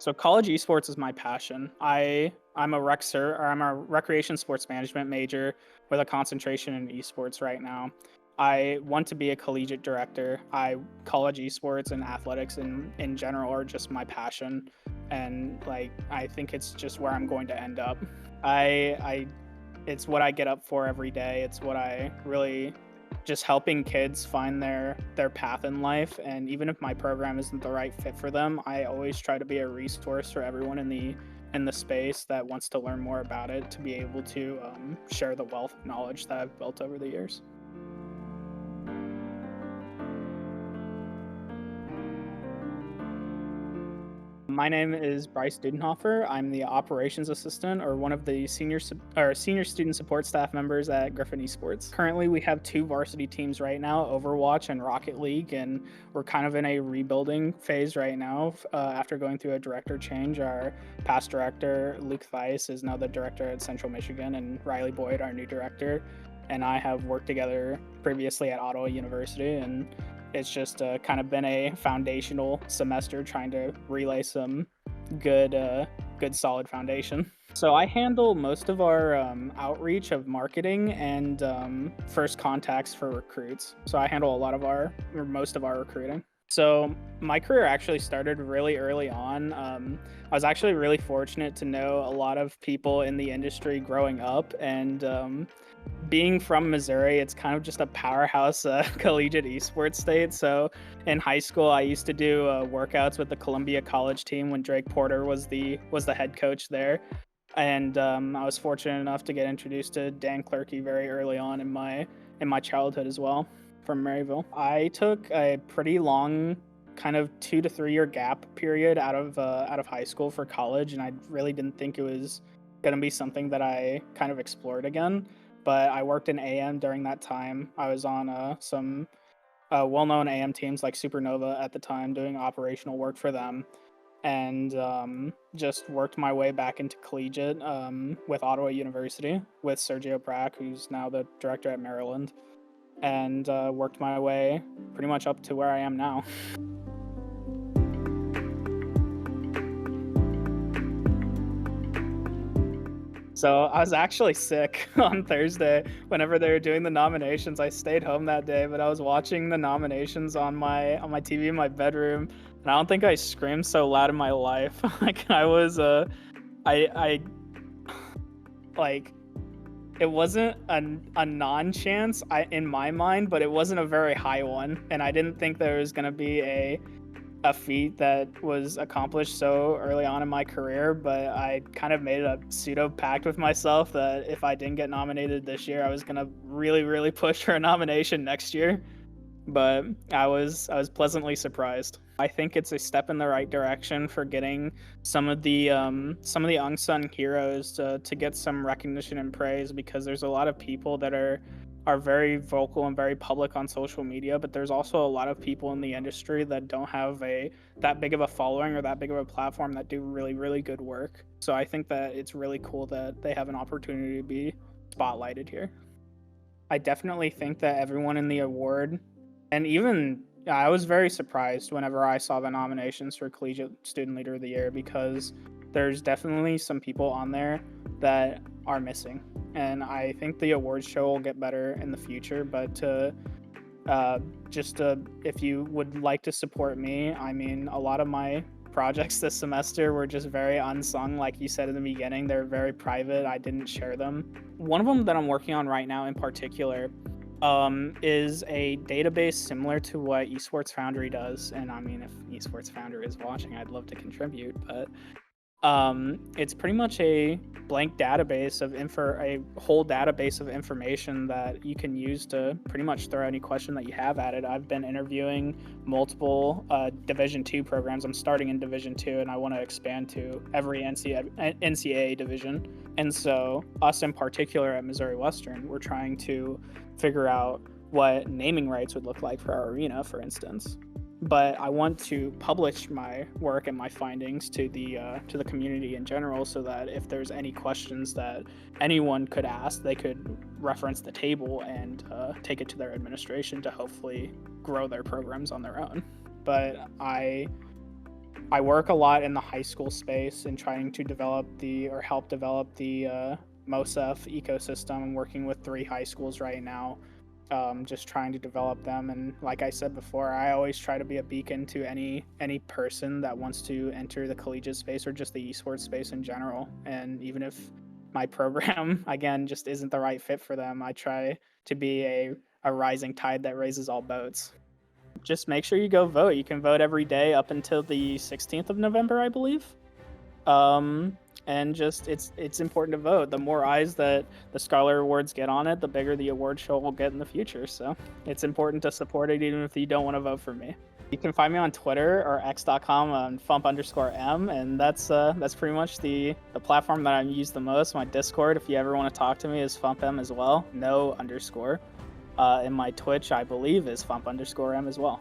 So college esports is my passion. I'm a recreation sports management major with a concentration in esports right now. I want to be a collegiate director. College esports and athletics in general are just my passion, and like I think it's just where I'm going to end up. I it's what I get up for every day. It's what I really just helping kids find their path in life. And even if my program isn't the right fit for them, I always try to be a resource for everyone in the space that wants to learn more about it, to be able to share the wealth of knowledge that I've built over the years. My name is Bryce Dudenhoeffer. I'm the operations assistant, or one of the senior student support staff members at Griffon Esports. Currently, we have two varsity teams right now, Overwatch and Rocket League, and we're kind of in a rebuilding phase right now. After going through a director change, our past director, Luke Theis, is now the director at Central Michigan, and Riley Boyd, our new director, and I have worked together previously at Ottawa University, and it's just kind of been a foundational semester trying to relay some good solid foundation. So I handle most of our outreach of marketing and first contacts for recruits. So I handle most of our recruiting. So my career actually started really early on. I was actually really fortunate to know a lot of people in the industry growing up, and being from Missouri, it's kind of just a powerhouse collegiate esports state. So in high school, I used to do workouts with the Columbia College team when Drake Porter was the head coach there, and I was fortunate enough to get introduced to Dan Clerkey very early on in my childhood as well, from Maryville. I took a pretty long kind of 2 to 3 year gap period out of high school for college, and I really didn't think it was going to be something that I kind of explored again. But I worked in AM during that time. I was on some well-known AM teams like Supernova at the time, doing operational work for them, and just worked my way back into collegiate with Ottawa University with Sergio Brack, who's now the director at Maryland, and worked my way pretty much up to where I am now. So I was actually sick on Thursday whenever they were doing the nominations. I stayed home that day, but I was watching the nominations on my TV in my bedroom, and I don't think I screamed so loud in my life. Like I was I like it wasn't a non-chance in my mind, but it wasn't a very high one, and I didn't think there was gonna be a feat that was accomplished so early on in my career. But I kind of made a pseudo pact with myself that if I didn't get nominated this year, I was gonna really, really push for a nomination next year. But I was pleasantly surprised. I think it's a step in the right direction for getting some of the unsung heroes to get some recognition and praise, because there's a lot of people that are very vocal and very public on social media, but there's also a lot of people in the industry that don't have that big of a following or that big of a platform that do really, really good work. So I think that it's really cool that they have an opportunity to be spotlighted here. I definitely think that everyone in the award, and even I was very surprised whenever I saw the nominations for Collegiate Student Leader of the Year, because there's definitely some people on there that are missing. And I think the awards show will get better in the future. But if you would like to support me, I mean, a lot of my projects this semester were just very unsung. Like you said in the beginning, they're very private. I didn't share them. One of them that I'm working on right now in particular is a database similar to what Esports Foundry does. And I mean, if Esports Foundry is watching, I'd love to contribute. But it's pretty much a blank database a whole database of information that you can use to pretty much throw any question that you have at it. I've been interviewing multiple Division II programs. I'm starting in Division II, and I want to expand to every NCAA division. And so us in particular at Missouri Western, we're trying to figure out what naming rights would look like for our arena, for instance. But I want to publish my work and my findings to the community in general, so that if there's any questions that anyone could ask, they could reference the table and take it to their administration to hopefully grow their programs on their own. But I work a lot in the high school space and trying to help develop the MOSEF ecosystem. I'm working with 3 high schools right now, just trying to develop them. And like I said before, I always try to be a beacon to any person that wants to enter the collegiate space or just the esports space in general. And even if my program, again, just isn't the right fit for them, I try to be a rising tide that raises all boats. Just make sure you go vote. You can vote every day up until the 16th of November, I believe. And just it's important to vote. The more eyes that the Scholar Awards get on it, the bigger the award show will get in the future. So it's important to support it, even if you don't want to vote for me. You can find me on Twitter or x.com on fump_m, and that's pretty much the platform that I use the most. My Discord, if you ever want to talk to me, is fumpm as well, no underscore. And my Twitch, I believe, is fump_m as well.